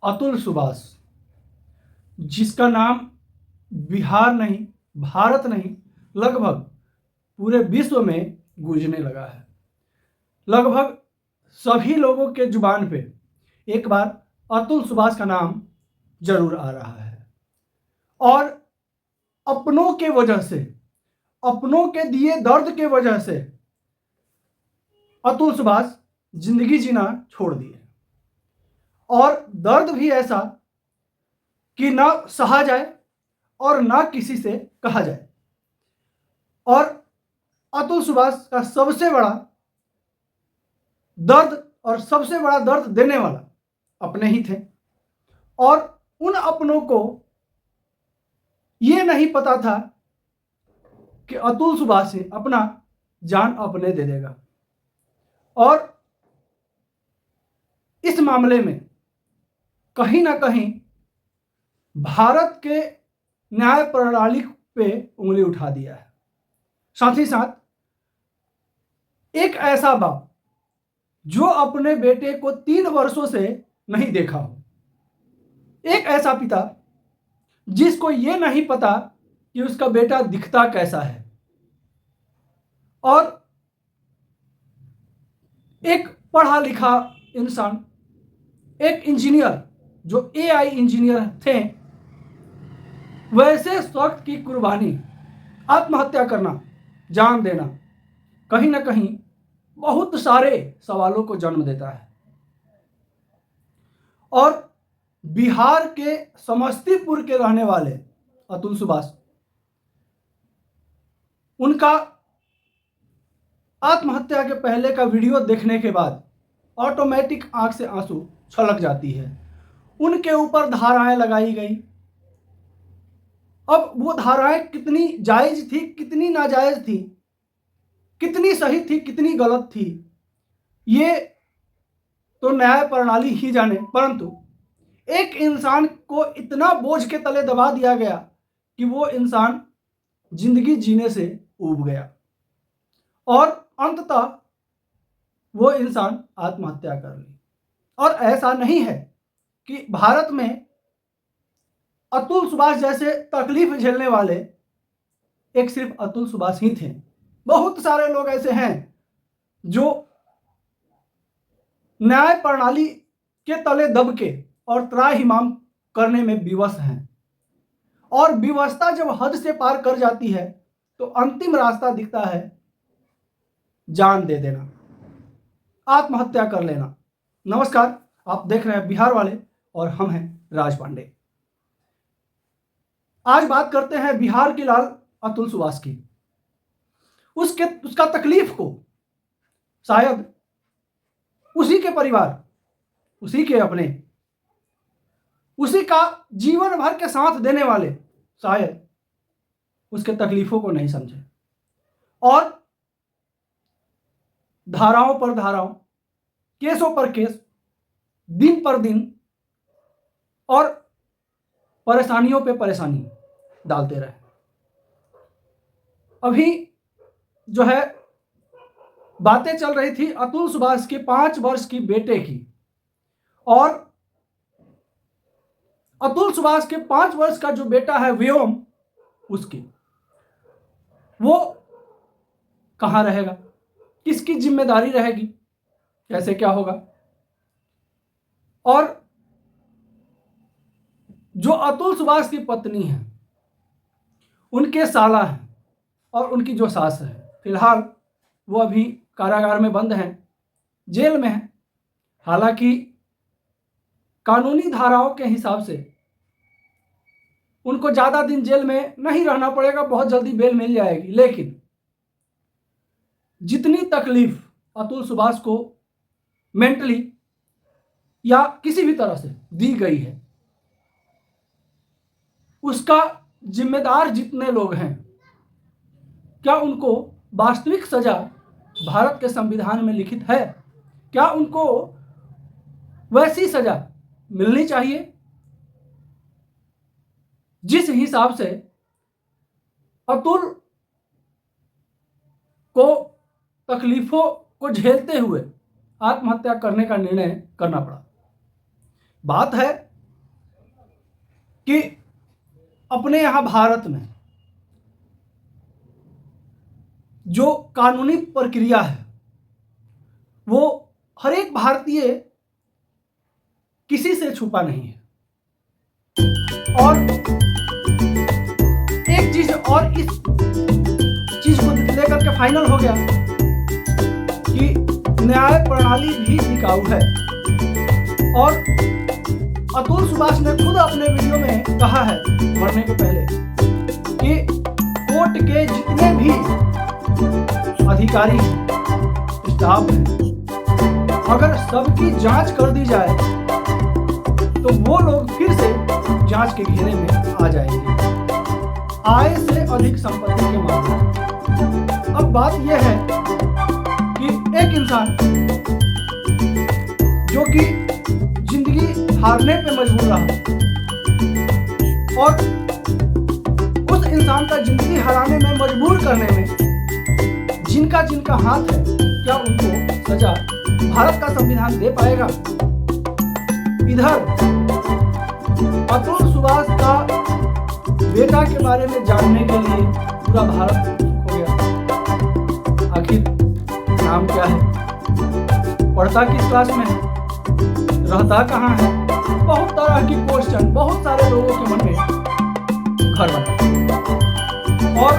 अतुल सुभाष, जिसका नाम बिहार नहीं, भारत नहीं, लगभग पूरे विश्व में गूंजने लगा है। लगभग सभी लोगों के जुबान पे एक बार अतुल सुभाष का नाम जरूर आ रहा है। और अपनों के वजह से, अपनों के दिए दर्द के वजह से अतुल सुभाष जिंदगी जीना छोड़ दिए। और दर्द भी ऐसा कि ना सहा जाए और ना किसी से कहा जाए। और अतुल सुभाष का सबसे बड़ा दर्द और सबसे बड़ा दर्द देने वाला अपने ही थे। और उन अपनों को यह नहीं पता था कि अतुल सुभाष से अपना जान अपने दे देगा। और इस मामले में कहीं ना कहीं भारत के न्याय प्रणाली पे उंगली उठा दिया है। साथ ही साथ एक ऐसा बाप जो अपने बेटे को 3 वर्षों से नहीं देखा हो, एक ऐसा पिता जिसको यह नहीं पता कि उसका बेटा दिखता कैसा है, और एक पढ़ा लिखा इंसान, एक इंजीनियर जो एआई इंजीनियर थे, वैसे शख्स की कुर्बानी, आत्महत्या करना, जान देना कहीं ना कहीं बहुत सारे सवालों को जन्म देता है। और बिहार के समस्तीपुर के रहने वाले अतुल सुभाष, उनका आत्महत्या के पहले का वीडियो देखने के बाद ऑटोमेटिक आंख से आंसू छलक जाती है। उनके ऊपर धाराएं लगाई गई। अब वो धाराएं कितनी जायज थी, कितनी नाजायज थी, कितनी सही थी, कितनी गलत थी, ये तो न्याय प्रणाली ही जाने। परंतु एक इंसान को इतना बोझ के तले दबा दिया गया कि वो इंसान जिंदगी जीने से ऊब गया और अंततः वो इंसान आत्महत्या कर ली। और ऐसा नहीं है कि भारत में अतुल सुभाष जैसे तकलीफ झेलने वाले एक सिर्फ अतुल सुभाष ही थे। बहुत सारे लोग ऐसे हैं जो न्याय प्रणाली के तले दब के और त्राहिमाम करने में विवश हैं। और विवशता जब हद से पार कर जाती है तो अंतिम रास्ता दिखता है जान दे देना, आत्महत्या कर लेना। नमस्कार, आप देख रहे हैं बिहार वाले और हम हैं राज पांडे। आज बात करते हैं बिहार के लाल अतुल सुभाष की। उसका तकलीफ को शायद उसी के परिवार, उसी के अपने, उसी का जीवन भर के साथ देने वाले शायद उसके तकलीफों को नहीं समझे। और धाराओं पर धाराओं, केसों पर केस, दिन पर दिन और परेशानियों पे परेशानी डालते रहे। अभी जो है बातें चल रही थी अतुल सुभाष के 5 वर्ष की बेटे की, और अतुल सुभाष के 5 वर्ष का जो बेटा है व्योम, उसकी वो कहां रहेगा, किसकी जिम्मेदारी रहेगी, कैसे क्या होगा। और जो अतुल सुभाष की पत्नी है, उनके साला हैं और उनकी जो सास है, फिलहाल वो अभी कारागार में बंद हैं, जेल में हैं। हालांकि कानूनी धाराओं के हिसाब से उनको ज़्यादा दिन जेल में नहीं रहना पड़ेगा, बहुत जल्दी बेल मिल जाएगी। लेकिन जितनी तकलीफ अतुल सुभाष को मेंटली या किसी भी तरह से दी गई है, उसका जिम्मेदार जितने लोग हैं, क्या उनको वास्तविक सजा भारत के संविधान में लिखित है? क्या उनको वैसी सजा मिलनी चाहिए जिस हिसाब से अतुल को तकलीफों को झेलते हुए आत्महत्या करने का निर्णय करना पड़ा? बात है कि अपने यहाँ भारत में जो कानूनी प्रक्रिया है वो हर एक भारतीय किसी से छुपा नहीं है। और एक चीज और इस चीज को लेकर के फाइनल हो गया कि न्याय प्रणाली भी टिकाऊ है। और अतुल सुभाष ने खुद अपने वीडियो में कहा है मरने के पहले कि कोर्ट के जितने भी अधिकारी स्टाफ हैं, अगर सबकी जांच कर दी जाए तो वो लोग फिर से जांच के घेरे में आ जाएंगे, आय से अधिक संपत्ति के मामले। अब बात यह है कि एक इंसान जो कि जिंदगी हारने पे मजबूर रहा और उस इंसान का जिंदगी हराने में मजबूर करने में जिनका जिनका हाथ है, क्या उनको सजा भारत का संविधान दे पाएगा? इधर अतुल सुभाष का बेटा के बारे में जानने के लिए पूरा भारत उत्सुक हो गया। आखिर नाम क्या है, पढ़ता किस क्लास में है, रहता कहाँ है, बहुत तरह की क्वेश्चन बहुत सारे लोगों के मन में घर बना। और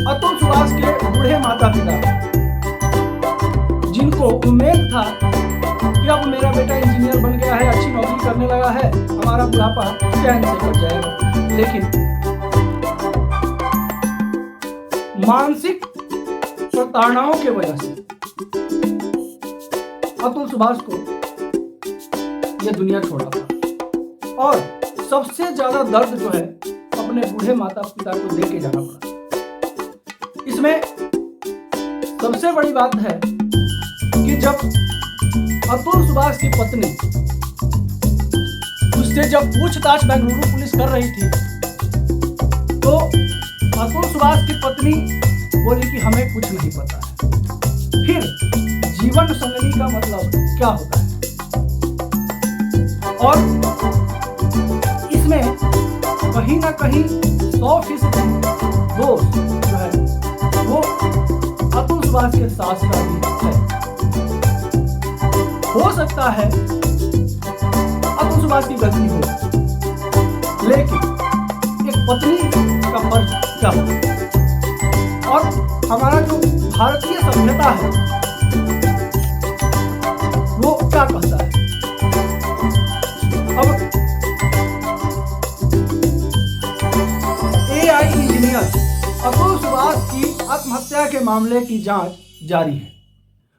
अतुल सुभाष के बूढ़े माता पिता जिनको उम्मीद था कि अब मेरा बेटा इंजीनियर बन गया है, अच्छी नौकरी करने लगा है, हमारा बुढ़ापा चैन से कट जाएगा, लेकिन मानसिक प्रताड़नाओं की वजह से अतुल सुभाष को यह दुनिया छोड़ना पड़ा। और सबसे ज्यादा दर्द जो है अपने बूढ़े माता पिता को दे के जाना पड़ा। इसमें सबसे बड़ी बात है कि जब अतुल सुभाष की पत्नी उससे जब पूछताछ बेंगलुरु पुलिस कर रही थी तो अतुल सुभाष की पत्नी बोली कि हमें कुछ नहीं पता है। फिर जीवन संगनी का मतलब क्या होता है? और इसमें कहीं ना कहीं 100% दोष जो है वो अतुल सुभाष के सास का भी है। हो सकता है अतुल सुभाष की गलती हो, लेकिन एक पत्नी का फर्ज क्या होता है? और हमारा जो भारतीय सभ्यता है वो क्या कहता है? अब AI इंजीनियर अतुल सुभाष की आत्महत्या के मामले की जांच जारी है।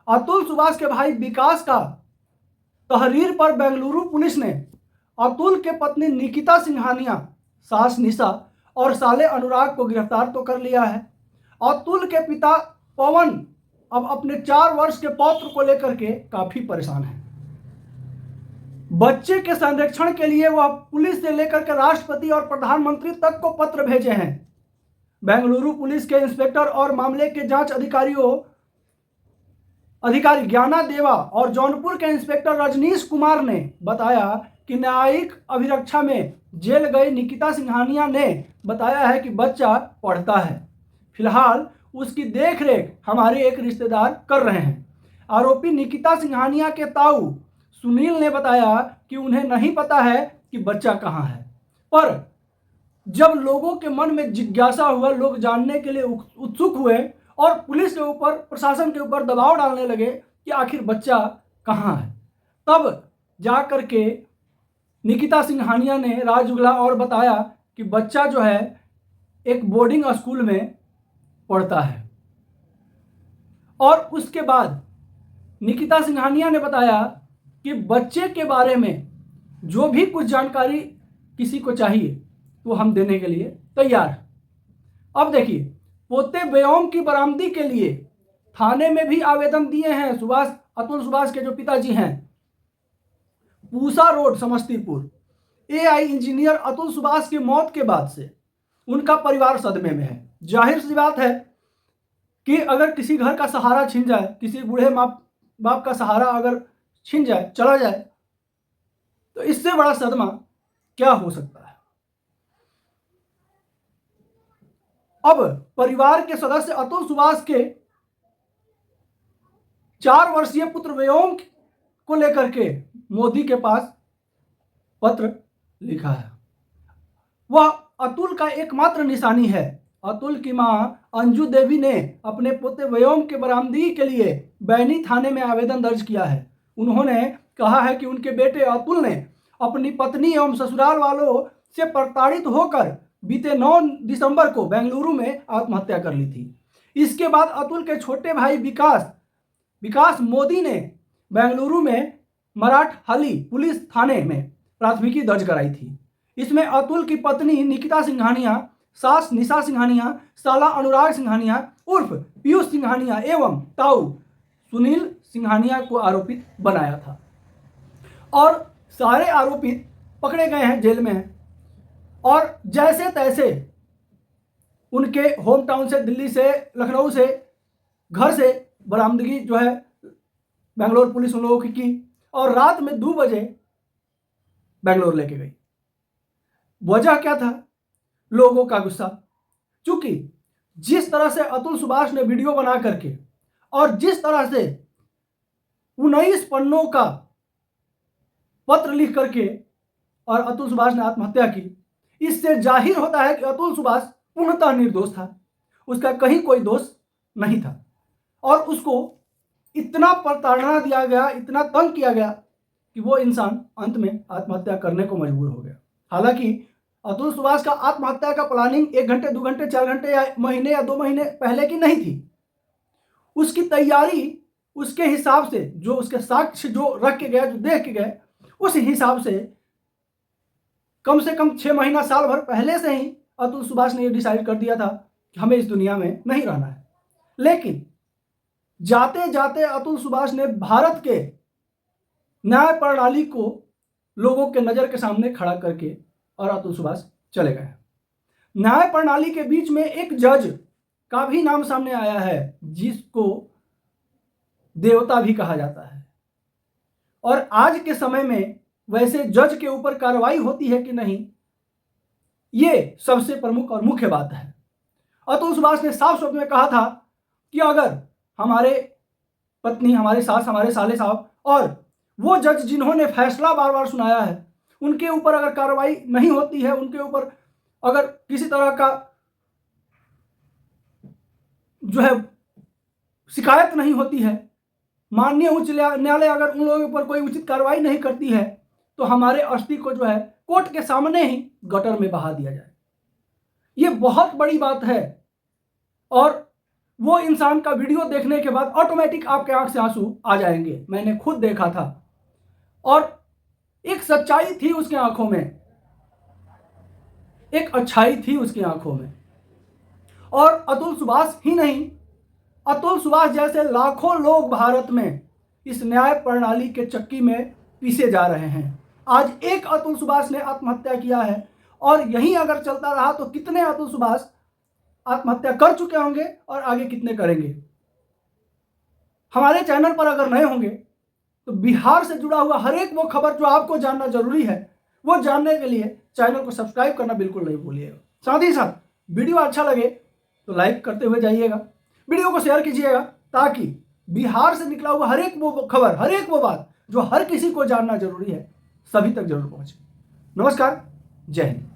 अतुल सुभाष के भाई विकास का तहरीर पर बेंगलुरु पुलिस ने अतुल के पत्नी निकिता सिंघानिया, सास निशा और साले अनुराग को गिरफ्तार तो कर लिया है। अतुल के पिता पवन अब अपने 4 वर्ष के पौत्र को लेकर के काफी परेशान है। बच्चे के संरक्षण के लिए वह पुलिस से लेकर के राष्ट्रपति और प्रधानमंत्री तक को पत्र भेजे हैं। बेंगलुरु पुलिस के इंस्पेक्टर और मामले के जांच अधिकारी ज्ञाना देवा और जौनपुर के इंस्पेक्टर रजनीश कुमार ने बताया कि न्यायिक अभिरक्षा में जेल गई निकिता सिंघानिया ने बताया है कि बच्चा पढ़ता है, फिलहाल उसकी देखरेख हमारे एक रिश्तेदार कर रहे हैं। आरोपी निकिता सिंघानिया के ताऊ सुनील ने बताया कि उन्हें नहीं पता है कि बच्चा कहाँ है, पर जब लोगों के मन में जिज्ञासा हुआ, लोग जानने के लिए उत्सुक हुए और पुलिस के ऊपर, प्रशासन के ऊपर दबाव डालने लगे कि आखिर बच्चा कहाँ है, तब जा कर के निकिता सिंघानिया ने राज उगला और बताया कि बच्चा जो है एक बोर्डिंग स्कूल में पढ़ता है। और उसके बाद निकिता सिंघानिया ने बताया कि बच्चे के बारे में जो भी कुछ जानकारी किसी को चाहिए तो हम देने के लिए तैयार हैं। अब देखिए, पोते व्योम की बरामदी के लिए थाने में भी आवेदन दिए हैं अतुल सुभाष के जो पिताजी हैं। Pusa road Samastipur. AI engineer Atul Subhash की मौत के बाद से उनका परिवार सदमे में है। जाहिर सी बात है कि अगर किसी घर का सहारा छिन जाए, किसी बूढ़े माँ बाप का सहारा अगर छिन जाए, चला जाए, तो इससे बड़ा सदमा क्या हो सकता है। अब परिवार के सदस्य अतुल सुभाष के 4 वर्षीय पुत्र व्योम को लेकर के मोदी के पास पत्र लिखा है। वह अतुल का एकमात्र निशानी है। अतुल की मां अंजू देवी ने अपने पोते व्योम के बरामदगी के लिए बैनी थाने में आवेदन दर्ज किया है। उन्होंने कहा है कि उनके बेटे अतुल ने अपनी पत्नी एवं ससुराल वालों से प्रताड़ित होकर बीते 9 दिसंबर को बेंगलुरु में आत्महत्या कर ली थी। इसके बाद अतुल के छोटे भाई विकास मोदी ने बेंगलुरु में मराठहाली पुलिस थाने में प्राथमिकी दर्ज कराई थी। इसमें अतुल की पत्नी निकिता सिंघानिया, सास निशा सिंघानिया, साला अनुराग सिंघानिया उर्फ पीयूष सिंघानिया एवं ताऊ सुनील सिंघानिया को आरोपित बनाया था और सारे आरोपित पकड़े गए हैं, जेल में हैं और जैसे तैसे उनके होम टाउन से, दिल्ली से, लखनऊ से, घर से बरामदगी जो है बेंगलोर पुलिस उन लोगों की और रात में 2 बजे बेंगलोर लेके गई। वजह क्या था? लोगों का गुस्सा। चूंकि जिस तरह से अतुल सुभाष ने वीडियो बना करके और जिस तरह से 19 पन्नों का पत्र लिख करके और अतुल सुभाष ने आत्महत्या की, इससे जाहिर होता है कि अतुल सुभाष पूर्णतः निर्दोष था। उसका कहीं कोई दोष नहीं था और उसको इतना प्रताड़ना दिया गया, इतना तंग किया गया कि वो इंसान अंत में आत्महत्या करने को मजबूर हो गया। हालांकि अतुल सुभाष का आत्महत्या का प्लानिंग 1 घंटे, 2 घंटे, 4 घंटे या महीने या 2 महीने पहले की नहीं थी। उसकी तैयारी उसके हिसाब से, जो उसके साक्ष्य जो रख के गए, जो देख के गए, उस हिसाब से कम 6 महीना, साल भर पहले से ही अतुल सुभाष ने ये डिसाइड कर दिया था कि हमें इस दुनिया में नहीं रहना है। लेकिन जाते जाते अतुल सुभाष ने भारत के न्याय प्रणाली को लोगों के नज़र के सामने खड़ा करके और अतुल सुभाष चले गए। न्याय प्रणाली के बीच में एक जज का भी नाम सामने आया है जिसको देवता भी कहा जाता है और आज के समय में वैसे जज के ऊपर कार्रवाई होती है कि नहीं, ये सबसे प्रमुख और मुख्य बात है। अतुल सुभाष ने साफ शब्द में कहा था कि अगर हमारे पत्नी, हमारे सास, हमारे साले साहब और वो जज जिन्होंने फैसला बार बार सुनाया है, उनके ऊपर अगर कार्रवाई नहीं होती है, उनके ऊपर अगर किसी तरह का जो है शिकायत नहीं होती है, माननीय उच्च न्यायालय अगर उन लोगों के ऊपर कोई उचित कार्रवाई नहीं करती है, तो हमारे अस्थि को जो है कोर्ट के सामने ही गटर में बहा दिया जाए। ये बहुत बड़ी बात है और वो इंसान का वीडियो देखने के बाद ऑटोमेटिक आपके आंख से आंसू आ जाएंगे। मैंने खुद देखा था और एक सच्चाई थी उसकी आंखों में, एक अच्छाई थी उसकी आंखों में। और अतुल सुभाष ही नहीं, अतुल सुभाष जैसे लाखों लोग भारत में इस न्याय प्रणाली के चक्की में पीसे जा रहे हैं। आज एक अतुल सुभाष ने आत्महत्या किया है और यही अगर चलता रहा तो कितने अतुल सुभाष आत्महत्या कर चुके होंगे और आगे कितने करेंगे। हमारे चैनल पर अगर नए होंगे तो बिहार से जुड़ा हुआ हर एक वो खबर जो आपको जानना जरूरी है, वो जानने के लिए चैनल को सब्सक्राइब करना बिल्कुल नहीं भूलिएगा। साथ ही साथ वीडियो अच्छा लगे तो लाइक करते हुए जाइएगा, वीडियो को शेयर कीजिएगा ताकि बिहार से निकला हुआ हर एक वो खबर, हर एक वो बात जो हर किसी को जानना जरूरी है, सभी तक जरूर पहुंचे। नमस्कार, जय हिंद।